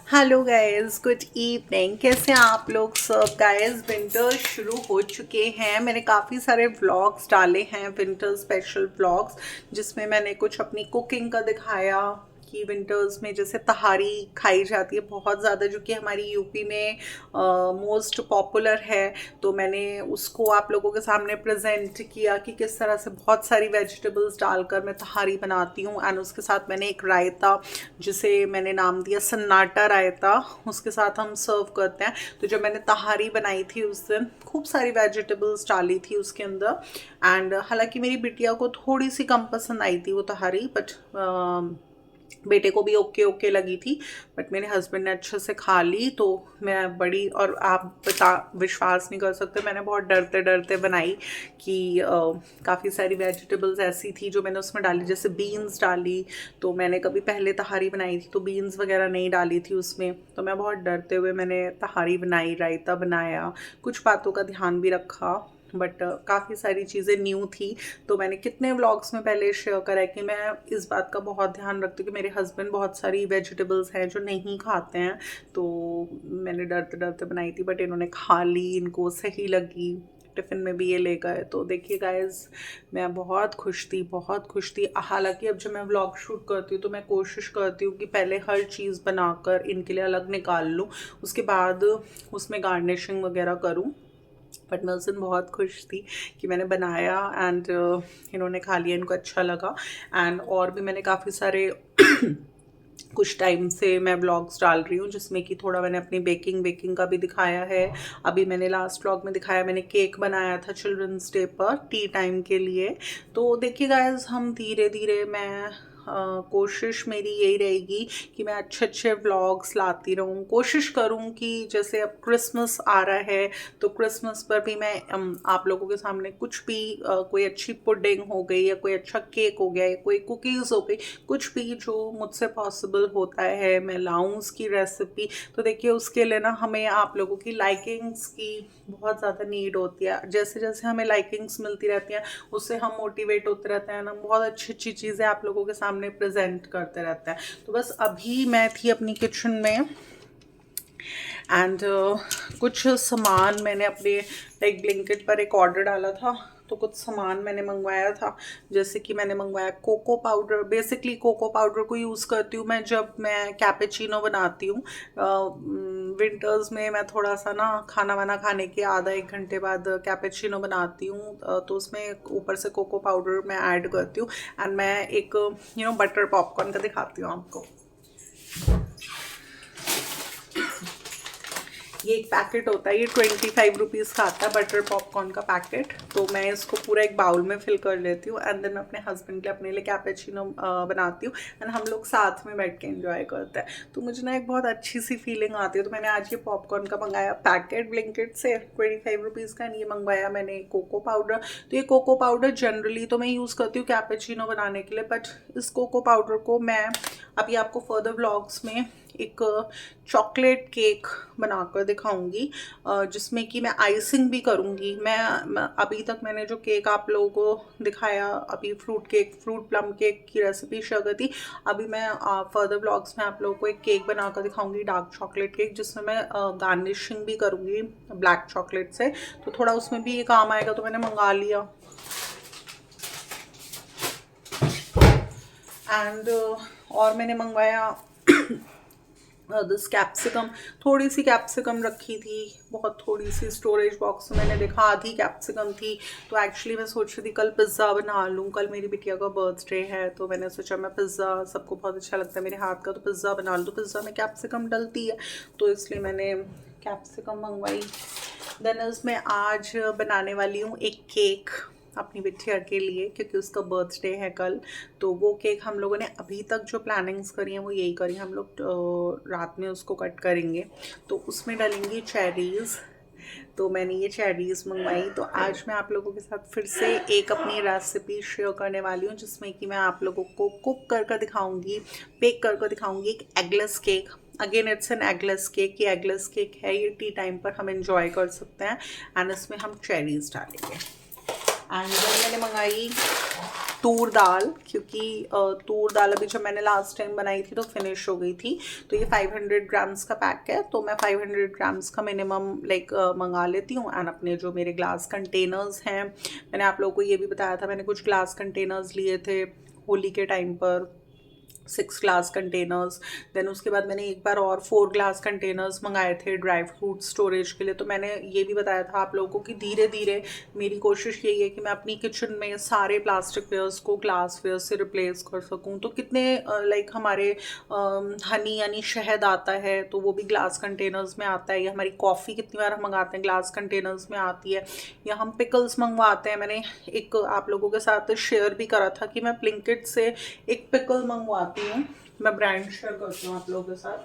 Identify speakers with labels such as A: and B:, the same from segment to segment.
A: Hello guys, good evening. कैसे हैं आप लोग सब? गाइस, विंटर शुरू हो चुके हैं। मैंने काफ़ी सारे व्लॉग्स डाले हैं, विंटर स्पेशल व्लॉग्स, जिसमें मैंने कुछ अपनी कुकिंग का दिखाया कि विंटर्स में जैसे तहारी खाई जाती है बहुत ज़्यादा, जो कि हमारी यूपी में मोस्ट पॉपुलर है। तो मैंने उसको आप लोगों के सामने प्रेजेंट किया कि किस तरह से बहुत सारी वेजिटेबल्स डालकर मैं तहारी बनाती हूँ। एंड उसके साथ मैंने एक रायता, जिसे मैंने नाम दिया सन्नाटा रायता, उसके साथ हम सर्व करते हैं। तो जब मैंने तहारी बनाई थी उस दिन, खूब सारी वेजिटेबल्स डाली थी उसके अंदर। एंड हालांकि मेरी बिटिया को थोड़ी सी कम पसंद आई थी वो तहारी, बट बेटे को भी ओके ओके लगी थी। बट मेरे हस्बैंड ने अच्छे से खा ली। तो मैं बड़ी, और आप बता विश्वास नहीं कर सकते, मैंने बहुत डरते डरते बनाई कि काफ़ी सारी वेजिटेबल्स ऐसी थी जो मैंने उसमें डाली। जैसे बीन्स डाली, तो मैंने कभी पहले तहारी बनाई थी तो बीन्स वगैरह नहीं डाली थी उसमें। तो मैं बहुत डरते हुए मैंने तहारी बनाई, रायता बनाया, कुछ बातों का ध्यान भी रखा। बट काफ़ी सारी चीज़ें न्यू थी। तो मैंने कितने व्लॉग्स में पहले शेयर करा है कि मैं इस बात का बहुत ध्यान रखती हूँ कि मेरे हस्बैंड बहुत सारी वेजिटेबल्स हैं जो नहीं खाते हैं। तो मैंने डरते डरते बनाई थी, बट इन्होंने खा ली, इनको सही लगी, टिफ़िन में भी ये ले गए। तो देखिए गाइस, मैं बहुत खुश थी, बहुत खुश थी। हालांकि अब जब मैं व्लॉग शूट करती हूँ तो मैं कोशिश करती हूँ कि पहले हर चीज़ बनाकर इनके लिए अलग निकाल लूँ, उसके बाद उसमें गार्निशिंग वगैरह करूँ। बट मैं उस दिन बहुत खुश थी कि मैंने बनाया एंड इन्होंने खा लिया, इनको अच्छा लगा। एंड और भी मैंने काफ़ी सारे कुछ टाइम से मैं व्लॉग्स डाल रही हूँ, जिसमें कि थोड़ा मैंने अपनी बेकिंग बेकिंग का भी दिखाया है। अभी मैंने लास्ट व्लॉग में दिखाया, मैंने केक बनाया था चिल्ड्रंस डे पर टी टाइम के लिए। तो देखिए गाइस, हम धीरे धीरे, मैं कोशिश मेरी यही रहेगी कि मैं अच्छे अच्छे व्लॉग्स लाती रहूँ। कोशिश करूँ कि जैसे अब क्रिसमस आ रहा है, तो क्रिसमस पर भी मैं आप लोगों के सामने कुछ भी कोई अच्छी पुडिंग हो गई, या कोई अच्छा केक हो गया, या कोई कुकीज़ हो गई, कुछ भी जो मुझसे पॉसिबल होता है मैं लाऊं उसकी रेसिपी। तो देखिए, उसके लिए ना हमें आप लोगों की लाइकिंग्स की बहुत ज़्यादा नीड होती है। जैसे जैसे हमें लाइकिंग्स मिलती रहती हैं, उससे हम मोटिवेट होते रहते हैं ना, बहुत अच्छी अच्छी चीज़ें आप लोगों के सामने प्रेजेंट करते रहते हैं। तो बस अभी मैं थी अपनी किचन में, एंड कुछ सामान मैंने अपने लाइक ब्लिंकिट पर एक ऑर्डर डाला था, तो कुछ सामान मैंने मंगवाया था। जैसे कि मैंने मंगवाया cocoa powder. Basically cocoa powder को यूज़ करती हूँ मैं जब मैं कैपेचिनो बनाती हूँ। विंटर्स में मैं थोड़ा सा ना खाना वाना खाने के आधा एक घंटे बाद कैपेचिनो बनाती हूँ, तो उसमें ऊपर से कोको पाउडर मैं ऐड करती हूँ। एंड मैं एक बटर पॉपकॉर्न का दिखाती हूँ आपको। ये एक पैकेट होता है, ये 25 रुपीज़ का आता है बटर पॉपकॉर्न का पैकेट। तो मैं इसको पूरा एक बाउल में फिल कर लेती हूँ, एंड देन मैं अपने हस्बैंड के अपने लिए कैपेचिनो बनाती हूँ, एंड हम लोग साथ में बैठ के एंजॉय करते हैं। तो मुझे ना एक बहुत अच्छी सी फीलिंग आती है। तो मैंने आज ये पॉपकॉर्न का मंगाया पैकेट ब्लिंकिट से, 25 रुपीज़ का। ये मंगवाया मैंने कोको पाउडर। तो ये कोको पाउडर जनरली तो मैं यूज़ करती हूँ कैपेचिनो बनाने के लिए, बट इस कोको पाउडर को मैं अभी आपको फर्दर व्लॉग्स में एक चॉकलेट केक बनाकर दिखाऊंगी, जिसमें कि मैं आइसिंग भी करूंगी। मैं अभी तक मैंने जो केक आप लोगों को दिखाया, अभी fruit cake, fruit plum cake की रेसिपी शेयर कर दी। अभी मैं फर्दर व्लॉग्स में आप लोगों को एक केक बनाकर दिखाऊंगी, डार्क चॉकलेट केक, जिसमें मैं गार्निशिंग भी करूंगी ब्लैक चॉकलेट से। तो थोड़ा उसमें भी ये काम आएगा, तो मैंने मंगा लिया। एंड और मैंने मंगवाया दिस कैप्सिकम। थोड़ी सी कैप्सिकम रखी थी, बहुत थोड़ी सी, स्टोरेज बॉक्स में मैंने देखा आधी कैप्सिकम थी। तो एक्चुअली मैं सोच रही थी कल पिज़्ज़ा बना लूँ, कल मेरी बिटिया का बर्थडे है। तो मैंने सोचा मैं पिज़्ज़ा, सबको बहुत अच्छा लगता है मेरे हाथ का, तो पिज़्ज़ा बना लूँ। तो पिज़्ज़ा में कैप्सिकम डलती है, तो इसलिए मैंने कैप्सिकम मंगवाई। देन मैं आज बनाने वाली हूँ एक केक अपनी बिटिया के लिए, क्योंकि उसका बर्थडे है कल। तो वो केक हम लोगों ने अभी तक जो प्लानिंग्स करी हैं वो यही करी, हम लोग रात में उसको कट करेंगे। तो उसमें डालेंगे चेरीज़। तो मैंने ये चेरीज़ मंगवाई। तो आज मैं आप लोगों के साथ फिर से एक अपनी रेसिपी शेयर करने वाली हूँ, जिसमें कि मैं आप लोगों को कुक कर दिखाऊंगी, बेक कर दिखाऊंगी एक eggless cake. Again it's an eggless cake. ये एगलेस केक है, ये टी टाइम पर हम इंजॉय कर सकते हैं। एंड इसमें हम चेरीज़ डालेंगे। एंड मैंने मंगाई तूर दाल, क्योंकि तूर दाल अभी जब मैंने लास्ट टाइम बनाई थी तो फिनिश हो गई थी। तो ये 500 ग्राम्स का पैक है, तो मैं 500 ग्राम्स का मिनिमम लाइक मंगा लेती हूँ। एंड अपने जो मेरे ग्लास कंटेनर्स हैं, मैंने आप लोगों को ये भी बताया था, मैंने कुछ ग्लास कंटेनर्स लिए थे होली के टाइम पर, 6 ग्लास कंटेनर्स। देन उसके बाद मैंने एक बार और 4 ग्लास कंटेनर्स मंगाए थे ड्राई फ्रूट स्टोरेज के लिए। तो मैंने ये भी बताया था आप लोगों को कि धीरे धीरे मेरी कोशिश यही है कि मैं अपनी किचन में सारे प्लास्टिक वेयर्स को ग्लास वेयर से रिप्लेस कर सकूं। तो कितने लाइक हमारे हनी यानी शहद आता है तो वो भी ग्लास कंटेनर्स में आता है, या हमारी कॉफ़ी कितनी बार हम मंगाते हैं ग्लास कंटेनर्स में आती है, या हम पिकल्स मंगवाते हैं। मैंने एक आप लोगों के साथ शेयर भी करा था कि मैं ब्लिंकिट से एक पिकल मंगवाती हूँ, मैं ब्रांड शेयर करती हूँ आप लोगों के साथ।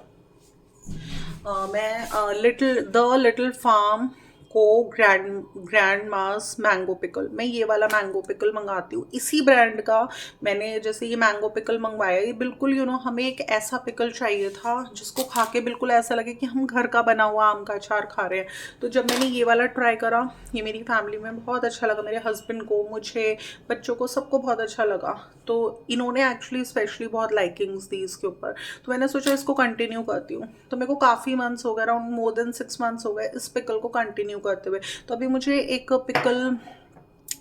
A: मैं लिटिल फार्म को ग्रैंड मास मैंगो पिकल, मैं ये वाला मैंगो पिकल मंगाती हूँ इसी ब्रांड का। मैंने जैसे ये मैंगो पिकल मंगवाया, ये बिल्कुल हमें एक ऐसा पिकल चाहिए था जिसको खा के बिल्कुल ऐसा लगे कि हम घर का बना हुआ आम का अचार खा रहे हैं। तो जब मैंने ये वाला ट्राई करा, ये मेरी फैमिली में बहुत अच्छा लगा, मेरे हस्बैंड को, मुझे, बच्चों को, सबको बहुत अच्छा लगा। तो इन्होंने एक्चुअली स्पेशली बहुत लाइकिंग्स दी इसके ऊपर, तो मैंने सोचा इसको कंटिन्यू करती हूँ। तो मेरे को काफ़ी मंथ्स हो गए, अराउंड मोर देन 6 मंथ्स हो गए इस पिकल को कंटिन्यू करते हुए। तो अभी मुझे एक पिकल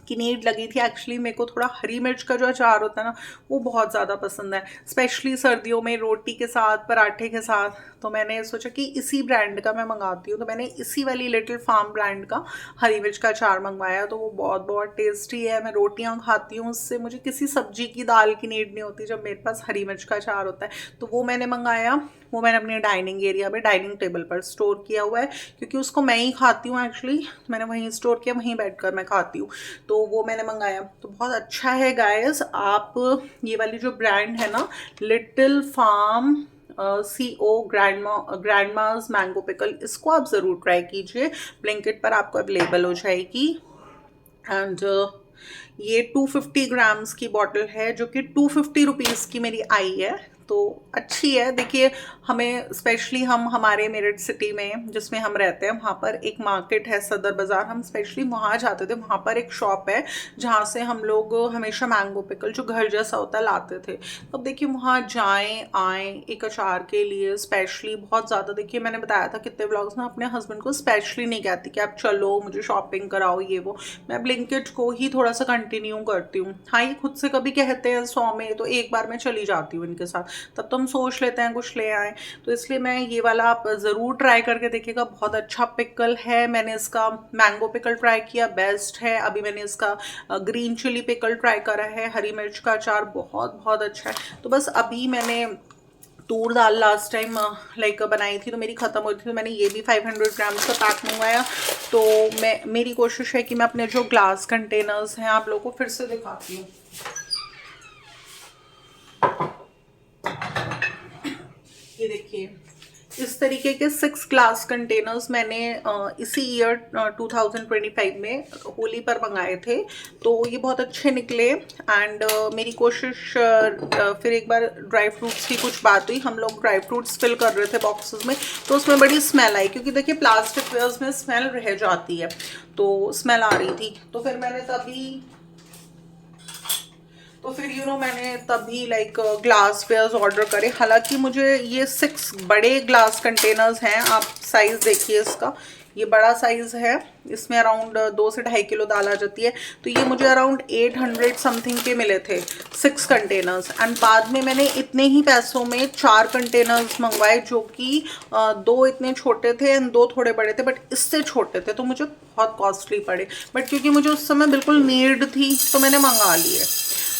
A: की नीड लगी थी। एक्चुअली मेरे को थोड़ा हरी मिर्च का जो अचार होता है ना, वो बहुत ज़्यादा पसंद है, स्पेशली सर्दियों में रोटी के साथ, पराठे के साथ। तो मैंने सोचा कि इसी ब्रांड का मैं मंगाती हूँ। तो मैंने इसी वाली लिटिल फार्म ब्रांड का हरी मिर्च का अचार मंगवाया। तो वो बहुत बहुत टेस्टी है, मैं रोटियाँ खाती हूँ उससे, मुझे किसी सब्जी की, दाल की नीड नहीं होती जब मेरे पास हरी मिर्च का अचार होता है। तो वो मैंने मंगाया, वो मैंने अपने डाइनिंग एरिया में डाइनिंग टेबल पर स्टोर किया हुआ है, क्योंकि उसको मैं ही खाती हूँ एक्चुअली। मैंने वहीं स्टोर किया, वहीं बैठकर मैं खाती हूँ। तो वो मैंने मंगाया, तो बहुत अच्छा है गाइस। आप ये वाली जो ब्रांड है ना, little farm CO grandma's mango pickle, इसको आप ज़रूर ट्राई कीजिए। ब्लिंकिट पर आपको अवेलेबल हो जाएगी। एंड ये 250 ग्राम्स की बॉटल है, जो कि 250 रुपीज़ की मेरी आई है। तो अच्छी है। देखिए, हमें स्पेशली हमारे मेरठ सिटी में जिसमें हम रहते हैं, वहाँ पर एक मार्केट है सदर बाज़ार, हम स्पेशली वहाँ जाते थे। वहाँ पर एक शॉप है जहाँ से हम लोग हमेशा मैंगो पिकल जो घर जैसा होता है लाते थे। तो अब देखिए, वहाँ जाएँ आएँ एक अचार के लिए स्पेशली बहुत ज़्यादा, देखिए मैंने बताया था कितने व्लॉग्स में, अपने हस्बैंड को स्पेशली नहीं कहती कि आप चलो मुझे शॉपिंग कराओ ये वो, मैं ब्लिंकिट को ही थोड़ा सा कंटिन्यू करती हूँ। हाँ, ये खुद से कभी कहते हैं 100 में, तो एक बार मैं चली जाती हूँ इनके साथ, तब तो हम सोच लेते हैं कुछ ले आए। तो इसलिए मैं ये वाला आप ज़रूर ट्राई करके देखिएगा, बहुत अच्छा पिकल है। मैंने इसका मैंगो पिकल ट्राई किया, बेस्ट है। अभी मैंने इसका ग्रीन चिली पिकल ट्राई करा है, हरी मिर्च का अचार बहुत बहुत अच्छा है। तो बस अभी मैंने तूर दाल लास्ट टाइम लाइक बनाई थी तो मेरी ख़त्म हो रही थी, तो मैंने ये भी 500 ग्राम्स का पैक मंगवाया। तो मेरी कोशिश है कि मैं अपने जो ग्लास कंटेनर्स हैं आप लोगों को फिर से दिखाती हूँ। ये देखिए, इस तरीके के 6 ग्लास कंटेनर्स मैंने इसी ईयर 2025 में होली पर मंगाए थे। तो ये बहुत अच्छे निकले। एंड मेरी कोशिश फिर एक बार ड्राई फ्रूट्स की कुछ बात हुई, हम लोग ड्राई फ्रूट्स फिल कर रहे थे बॉक्सेस में, तो उसमें बड़ी स्मेल आई, क्योंकि देखिए प्लास्टिक वेयर्स में स्मेल रह जाती है, तो स्मेल आ रही थी। तो फिर मैंने मैंने तभी लाइक ग्लास वेयर्स ऑर्डर करे। हालांकि मुझे ये 6 बड़े ग्लास कंटेनर्स हैं, आप साइज़ देखिए इसका, ये बड़ा साइज़ है, इसमें अराउंड 2 से 2.5 किलो दाल आ जाती है। तो ये मुझे अराउंड 800 समथिंग के मिले थे 6 कंटेनर्स। एंड बाद में मैंने इतने ही पैसों में 4 कंटेनर्स मंगवाए, जो कि 2 इतने छोटे थे एंड 2 थोड़े बड़े थे, बट इससे छोटे थे, तो मुझे बहुत कॉस्टली पड़े। बट क्योंकि मुझे उस समय बिल्कुल नीड थी तो मैंने मंगा लिए।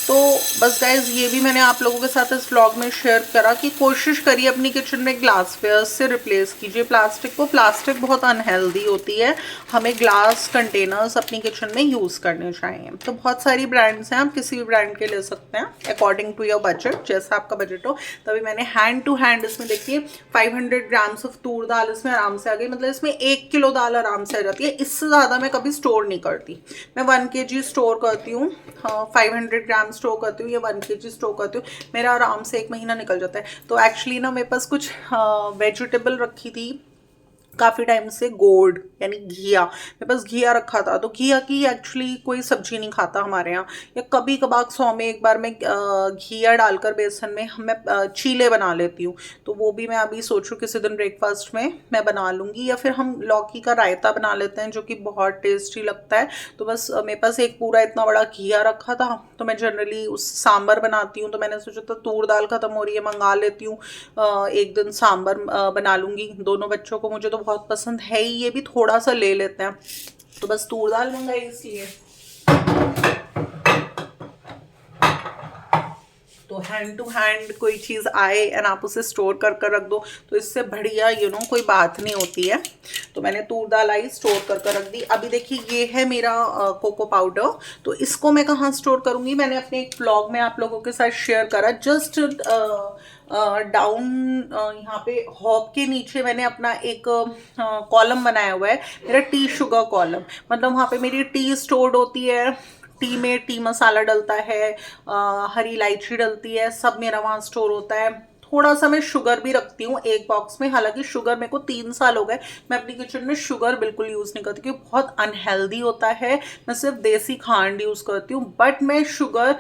A: तो बस गाइज, ये भी मैंने आप लोगों के साथ इस व्लॉग में शेयर करा कि कोशिश करिए अपनी किचन में ग्लास वेयर से रिप्लेस कीजिए प्लास्टिक को। प्लास्टिक बहुत अनहेल्दी होती है, हमें ग्लास कंटेनर्स अपनी किचन में यूज़ करने चाहिए। तो बहुत सारी ब्रांड्स हैं, आप किसी भी ब्रांड के ले सकते हैं अकॉर्डिंग टू योर बजट, जैसा आपका बजट हो। तभी मैंने हैंड टू हैंड इसमें देखिए 500 ग्राम्स ऑफ तूर दाल इसमें आराम से आ गई, मतलब इसमें 1 किलो दाल आराम से आ जाती है। इससे ज़्यादा मैं कभी स्टोर नहीं करती, मैं 1 kg स्टोर करती हूँ, 500 ग्राम स्टोर करती हूँ या 1 kg स्टोर करती हूँ, मेरा आराम से 1 महीना निकल जाता है। तो एक्चुअली ना मेरे पास कुछ वेजिटेबल रखी थी काफ़ी टाइम से गोड यानी घिया, मेरे पास घिया रखा था। तो घिया की एक्चुअली कोई सब्जी नहीं खाता हमारे यहाँ, या कभी कभार 100 में एक बार मैं घिया डालकर बेसन में मैं चीले बना लेती हूँ। तो वो भी मैं अभी सोचूं किसी दिन ब्रेकफास्ट में मैं बना लूँगी, या फिर हम लौकी का रायता बना लेते हैं जो कि बहुत टेस्टी लगता है। तो बस मेरे पास एक पूरा इतना बड़ा घिया रखा था, तो मैं जनरली उस सांबर बनाती हूँ। तो मैंने सोचा था तूर दाल खत्म हो रही है, मंगा लेती हूँ, एक दिन सांबर बना लूँगी। दोनों बच्चों को मुझे तो बहुत पसंद है ही, ये भी थोड़ा सा ले लेते हैं, तो बस तूर दाल मंगाई इसलिए। तो हैंड टू हैंड कोई चीज़ आए एंड आप उसे स्टोर कर कर रख दो, तो इससे बढ़िया कोई बात नहीं होती है। तो मैंने तूर दाल आई स्टोर कर कर रख दी। अभी देखिए ये है मेरा कोको पाउडर, तो इसको मैं कहाँ स्टोर करूँगी, मैंने अपने एक ब्लॉग में आप लोगों के साथ शेयर करा। जस्ट डाउन यहाँ पे हॉब के नीचे मैंने अपना एक कॉलम बनाया हुआ है, मेरा टी शुगर कॉलम। मतलब वहाँ पे मेरी टी स्टोर्ड होती है, टी में टी मसाला डलता है, हरी इलायची डलती है, सब मेरा वहाँ स्टोर होता है। थोड़ा सा मैं शुगर भी रखती हूँ एक बॉक्स में, हालांकि शुगर मेरे को 3 साल हो गए मैं अपनी किचन में शुगर बिल्कुल यूज़ नहीं करती, क्योंकि बहुत अनहेल्दी होता है। मैं सिर्फ देसी खांड यूज़ करती हूँ, बट मैं शुगर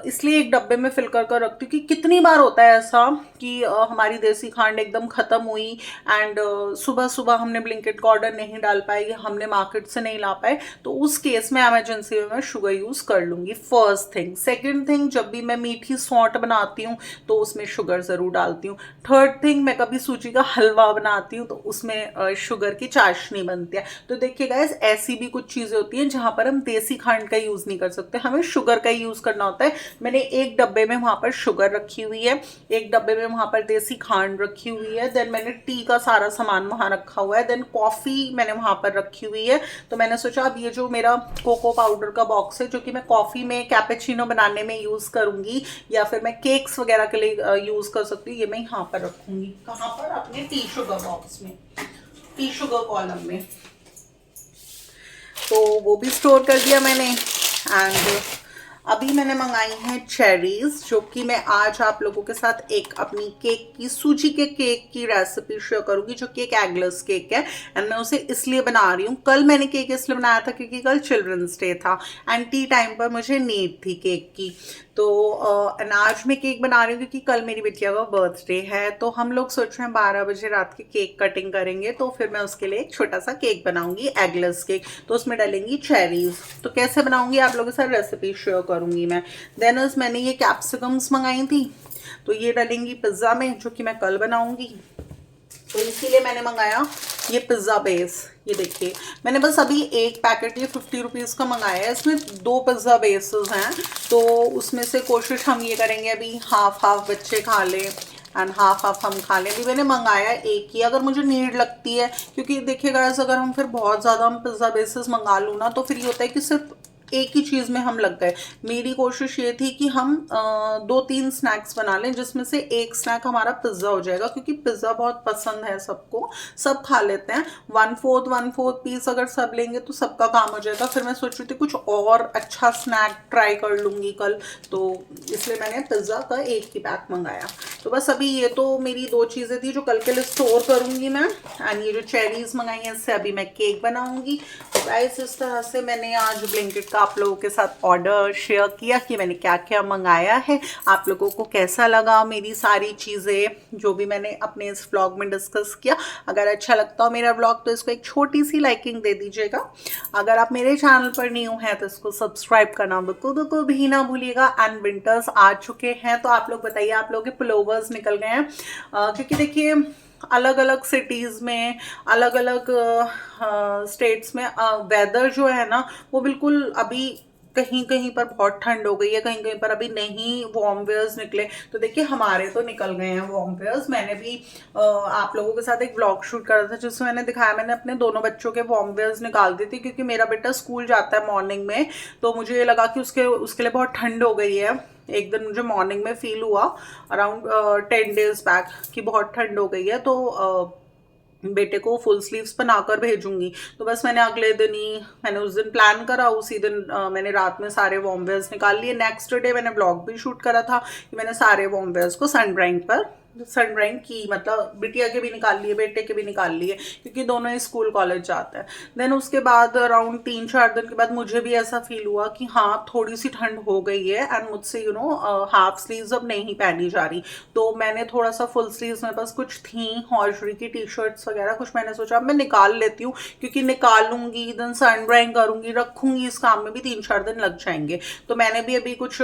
A: इसलिए एक डब्बे में फिल कर कर रखती हूँ कि कितनी बार होता है ऐसा कि हमारी देसी खांड एकदम ख़त्म हुई एंड सुबह सुबह हमने ब्लिंकिट का ऑर्डर नहीं डाल पाए या हमने मार्केट से नहीं ला पाए, तो उस केस में एमरजेंसी में मैं शुगर यूज़ कर लूँगी। First thing. सेकेंड थिंग, जब भी मैं मीठी सौंठ बनाती हूँ तो उसमें शुगर ज़रूर डालती हूँ। थर्ड थिंग, मैं कभी सूजी का हलवा बनाती हूँ तो उसमें शुगर की चाशनी बनती है। तो देखिए गाइस, ऐसी भी कुछ चीज़ें होती हैं जहाँ पर हम देसी खांड का यूज़ नहीं कर सकते, हमें शुगर का यूज़ करना होता है। मैंने एक डब्बे में वहाँ पर शुगर रखी हुई है, एक डब्बे में वहाँ पर देसी खांड रखी हुई है, देन मैंने टी का सारा सामान वहाँ रखा हुआ है, देन कॉफ़ी मैंने वहाँ पर रखी हुई है। तो मैंने सोचा अब ये जो मेरा कोको पाउडर का बॉक्स है, जो कि मैं कॉफ़ी में कैपेचिनो बनाने में यूज़ करूँगी या फिर मैं केक्स वगैरह के लिए यूज़ कर सकती हूँ, ये मैं यहाँ पर रखूँगी। कहाँ पर? अपने टी शुगर बॉक्स में, टी शुगर कॉलम में। तो वो भी स्टोर कर दिया मैंने। एंड अभी मैंने मंगाई हैं चेरीज, जो कि मैं आज आप लोगों के साथ एक अपनी केक की, सूजी के केक की रेसिपी शेयर करूंगी, जो कि एक एगलेस केक है। एंड मैं उसे इसलिए बना रही हूँ, कल मैंने केक इसलिए बनाया था क्योंकि कल चिल्ड्रंस डे था एंड टी टाइम पर मुझे नीड थी केक की। तो आज मैं केक बना रही हूँ क्योंकि कल मेरी बिटिया का बर्थडे है। तो हम लोग सोच रहे हैं 12 बजे रात की केक कटिंग करेंगे, तो फिर मैं उसके लिए एक छोटा सा केक बनाऊंगी, एगलेस केक। तो उसमें डालेंगी चेरीज। तो कैसे बनाऊंगी आप लोगों के साथ रेसिपी शेयर करूंगी मैं। देन मैंने ये कैप्सिकम्स मंगाई थी, तो ये डालेंगी पिज्ज़ा में, जो कि मैं कल बनाऊंगी। तो इसीलिए मैंने मंगाया ये पिज़्ज़ा बेस। ये देखिए, मैंने बस अभी एक पैकेट ये 50 रुपीज़ का मंगाया है, इसमें 2 पिज़्ज़ा बेसेस हैं। तो उसमें से कोशिश हम ये करेंगे अभी हाफ हाफ बच्चे खा लें एंड हाफ हाफ हम खा लें। अभी मैंने मंगाया एक ही, अगर मुझे नीड लगती है, क्योंकि देखिएगा अगर हम फिर बहुत ज़्यादा हम पिज़्ज़ा बेसेस मंगा लूँ ना, तो फिर ये होता है कि सिर्फ एक ही चीज़ में हम लग गए। मेरी कोशिश ये थी कि हम 2-3 स्नैक्स बना लें, जिसमें से एक स्नैक हमारा पिज़्ज़ा हो जाएगा, क्योंकि पिज़्ज़ा बहुत पसंद है सबको, सब खा लेते हैं। 1/4 पीस अगर सब लेंगे तो सबका काम हो जाएगा। फिर मैं सोच रही थी कुछ और अच्छा स्नैक ट्राई कर लूँगी कल, तो इसलिए मैंने पिज़्ज़ा का एक ही पैक मंगाया। तो बस अभी ये तो मेरी 2 चीज़ें थी जो कल के लिए स्टोर करूँगी मैं। एंड ये जो चेरीज मंगाई हैं, इससे अभी मैं केक बनाऊँगी। तो गाइस, इस तरह से मैंने आज ब्लिंकिट का आप लोगों के साथ ऑर्डर शेयर किया कि मैंने क्या क्या मंगाया है। आप लोगों को कैसा लगा मेरी सारी चीज़ें जो भी मैंने अपने इस व्लॉग में डिस्कस किया। अगर अच्छा लगता हो मेरा व्लॉग तो इसको एक छोटी सी लाइकिंग दे दीजिएगा। अगर आप मेरे चैनल पर न्यू हैं तो इसको सब्सक्राइब करना बिल्कुल भी ना भूलिएगा। एंड विंटर्स आ चुके हैं, तो आप लोग बताइए, आप लोगों के पुलोवर्स निकल गए हैं? क्योंकि देखिए अलग अलग सिटीज़ में, अलग अलग स्टेट्स में वेदर जो है ना, वो बिल्कुल अभी कहीं कहीं पर बहुत ठंड हो गई है, कहीं कहीं पर अभी नहीं वार्म वेयर्स निकले। तो देखिए हमारे तो निकल गए हैं वार्म वेयर्स। मैंने भी आप लोगों के साथ एक व्लॉग शूट करा था जिसमें मैंने दिखाया, मैंने अपने दोनों बच्चों के वार्म वेयर्स निकाल दी थी, क्योंकि मेरा बेटा स्कूल जाता है मॉर्निंग में। तो मुझे ये लगा कि उसके लिए बहुत ठंड हो गई है। एक दिन मुझे मॉर्निंग में फील हुआ अराउंड 10 डेज बैक कि बहुत ठंड हो गई है, तो बेटे को फुल स्लीव्स बनाकर भेजूंगी। तो बस मैंने अगले दिन ही, मैंने उस दिन प्लान करा, उसी दिन मैंने रात में सारे वार्म वेयर्स निकाल लिए। नेक्स्ट डे मैंने ब्लॉग भी शूट करा था कि मैंने सारे वार्म वेयर्स को सन ड्राइंग पर सन ड्राइंग की, मतलब बिटिया के भी निकाल लिए, बेटे के भी निकाल लिए, क्योंकि दोनों ही स्कूल कॉलेज जाते हैं। देन उसके बाद अराउंड 3-4 दिन के बाद मुझे भी ऐसा फील हुआ कि हाँ थोड़ी सी ठंड हो गई है, एंड मुझसे हाफ स्लीव्स अब नहीं पहनी जा रही। तो मैंने थोड़ा सा फुल स्लीव्स, मेरे पास कुछ थी हॉजरी की टी शर्ट्स वगैरह कुछ, मैंने सोचा अब मैं निकाल लेती हूँ, क्योंकि निकालूंगी देन सन ड्राइंग करूंगी रखूंगी, इस काम में भी 3-4 दिन लग जाएंगे। तो मैंने भी अभी कुछ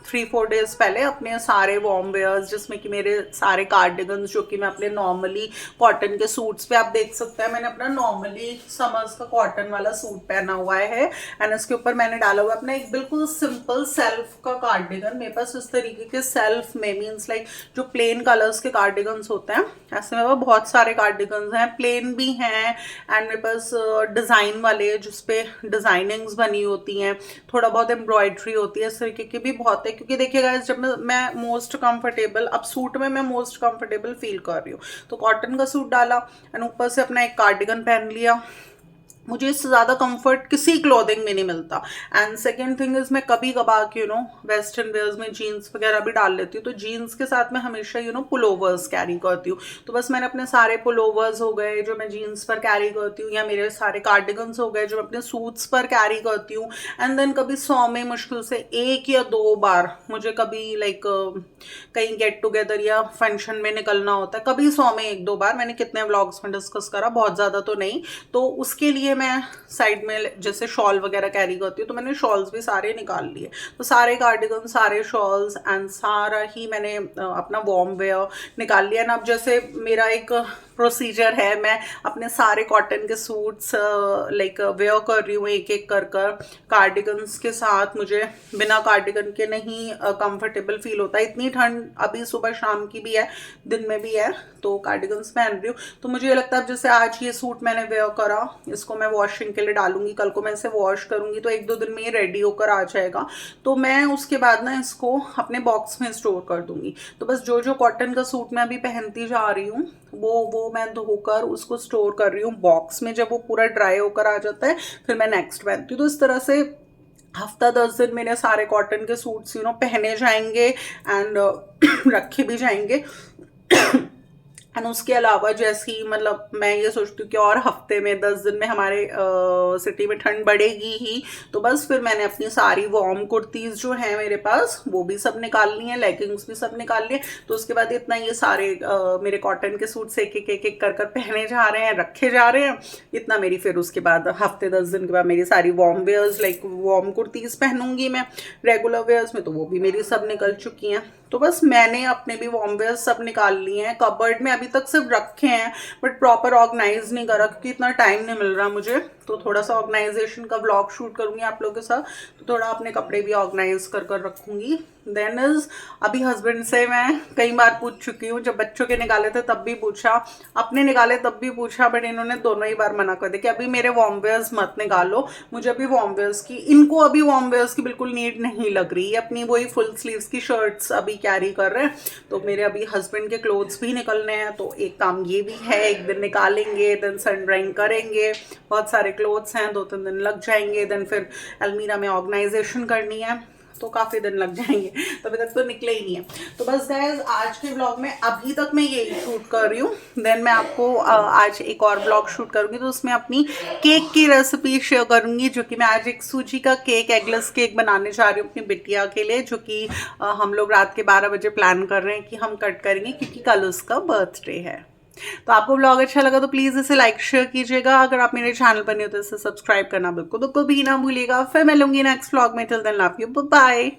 A: 3-4 डेज पहले अपने सारे वार्म वेयर्स, जिसमें कि मेरे सारे कार्डिगन्स जो कि मैं अपने नॉर्मली कॉटन के सूट्स पे, आप देख सकते हैं मैंने अपना नॉर्मली समर्स का कॉटन वाला सूट पहना हुआ है, एंड इसके ऊपर मैंने डाला हुआ अपना एक बिल्कुल सिंपल सेल्फ का कार्डिगन। मेरे पास इस तरीके के सेल्फ में मीन्स लाइक जो प्लेन कलर्स के कार्डिगन्स होते हैं, ऐसे मेरे पास बहुत सारे कार्डिगन्स हैं, प्लेन भी हैं, एंड मेरे पास डिज़ाइन वाले जिसपे डिज़ाइनिंग्स बनी होती हैं, थोड़ा बहुत एम्ब्रॉयड्री होती है, इस तरीके की भी बहुत है। क्योंकि देखिए गाइस, जब मैं मोस्ट कंफर्टेबल, अब सूट में मैं मोस्ट कंफर्टेबल फील कर रही हूँ, तो कॉटन का सूट डाला एंड ऊपर से अपना एक कार्डिगन पहन लिया। मुझे इससे ज़्यादा कंफर्ट किसी क्लोथिंग में नहीं मिलता। एंड सेकेंड थिंग इज, मैं कभी कभार के वेस्टर्न वेयर्स में जीन्स वगैरह भी डाल लेती हूँ, तो जीन्स के साथ मैं हमेशा पुलोवर्स कैरी करती हूँ। तो बस मैंने अपने सारे पुलोवर्स हो गए जो मैं जीन्स पर कैरी करती हूँ, या मेरे सारे कार्डिगन्स हो गए जो मैं अपने सूट्स पर कैरी करती हूँ। एंड देन कभी 100 में मुश्किल से 1 या 2 बार मुझे कभी लाइक कहीं गेट टुगेदर या फंक्शन में निकलना होता है, कभी 100 में 1-2 बार, मैंने कितने व्लॉग्स में डिस्कस करा, बहुत ज़्यादा तो नहीं। तो उसके लिए मैं साइड में जैसे शॉल वगैरह कैरी करती हूँ, तो मैंने शॉल्स भी सारे निकाल लिए। तो सारे कार्डिगन, सारे शॉल्स एंड सारा ही मैंने अपना वार्म वेयर निकाल लिया। ना अब जैसे मेरा एक प्रोसीजर है, मैं अपने सारे कॉटन के सूट्स लाइक वेयर कर रही हूँ एक एक कर कर कार्डिगन्स के साथ। मुझे बिना कार्डिगन के नहीं कंफर्टेबल फील होता है, इतनी ठंड अभी सुबह शाम की भी है, दिन में भी है, तो कार्डिगन्स पहन रही हूँ। तो मुझे ये लगता है जैसे आज ये सूट मैंने वेयर करा, इसको मैं वॉशिंग के लिए डालूंगी, कल को मैं इसे वॉश करूंगी, तो 1-2 दिन में ये रेडी होकर आ जाएगा। तो मैं उसके बाद ना इसको अपने बॉक्स में स्टोर कर दूंगी। तो बस जो जो कॉटन का सूट मैं अभी पहनती जा रही हूँ वो मैं धोकर उसको स्टोर कर रही हूँ बॉक्स में। जब वो पूरा ड्राई होकर आ जाता है फिर मैं नेक्स्ट पहनती हूँ। तो इस तरह से हफ्ता 10 दिन मेरे सारे कॉटन के सूट्स पहने जाएंगे एंड रखे भी जाएंगे। एंड उसके अलावा जैसे ही मतलब मैं ये सोचती हूँ कि और हफ्ते में 10 दिन में हमारे सिटी में ठंड बढ़ेगी ही, तो बस फिर मैंने अपनी सारी वार्म कुर्तीज़ जो हैं मेरे पास वो भी सब निकाल ली हैं, लेगिंग्स भी सब निकाल लिए। तो उसके बाद इतना ये सारे मेरे कॉटन के सूट्स एक एक कर पहने जा रहे हैं, रखे जा रहे हैं। इतना मेरी फिर उसके बाद हफ्ते 10 दिन के बाद मेरी सारी warm wears like warm kurtis पहनूंगी मैं रेगुलर वेयर्स में, तो वो भी मेरी सब निकल चुकी हैं। तो बस मैंने अपने भी वार्म वेयर्स सब निकाल लिए हैं, कबर्ड में अभी तक सिर्फ रखे हैं, बट प्रॉपर ऑर्गेनाइज नहीं करा क्योंकि इतना टाइम नहीं मिल रहा मुझे। तो थोड़ा सा ऑर्गेनाइजेशन का व्लॉग शूट करूंगी आप लोगों के साथ, तो थोड़ा अपने कपड़े भी ऑर्गेनाइज कर रखूंगी। देन इज अभी हस्बैंड से मैं कई बार पूछ चुकी हूँ, जब बच्चों के निकाले थे तब भी पूछा, अपने निकाले तब भी पूछा, बट इन्होंने दोनों ही बार मना कर दिया कि अभी मेरे वार्म वेयर्स मत निकालो, मुझे अभी वार्म वेयर्स की, इनको अभी वार्म वेयर्स की बिल्कुल नीड नहीं लग रही है, अपनी वही फुल स्लीव्स की शर्ट्स अभी कैरी कर रहे हैं। तो मेरे अभी हस्बैंड के क्लोथ्स भी निकलने हैं, तो एक काम ये भी है, एक दिन निकालेंगे, देन सन ड्राइंग करेंगे, बहुत सारे क्लोथ्स हैं, 2-3 दिन लग जाएंगे। देन फिर अलमीरा में ऑर्गेनाइजेशन करनी है, तो काफ़ी दिन लग जाएंगे, तो अभी तक तो निकले ही नहीं है। तो बस गाइस आज के ब्लॉग में अभी तक मैं यही शूट कर रही हूँ। देन मैं आपको आज एक और ब्लॉग शूट करूँगी, तो उसमें अपनी केक की रेसिपी शेयर करूँगी, जो कि मैं आज एक सूजी का केक, एगलेस केक बनाने जा रही हूँ अपनी बिटिया के लिए, जो कि हम लोग रात के 12 बजे प्लान कर रहे हैं कि हम कट करेंगे, क्योंकि कल उसका बर्थडे है। तो आपको ब्लॉग अच्छा लगा तो प्लीज़ इसे लाइक शेयर कीजिएगा। अगर आप मेरे चैनल पर नहीं हो तो इसे सब्सक्राइब करना बिल्कुल भी ना भूलिएगा। फिर मैं लूँगी नेक्स्ट ब्लॉग में। Till then love you, bye.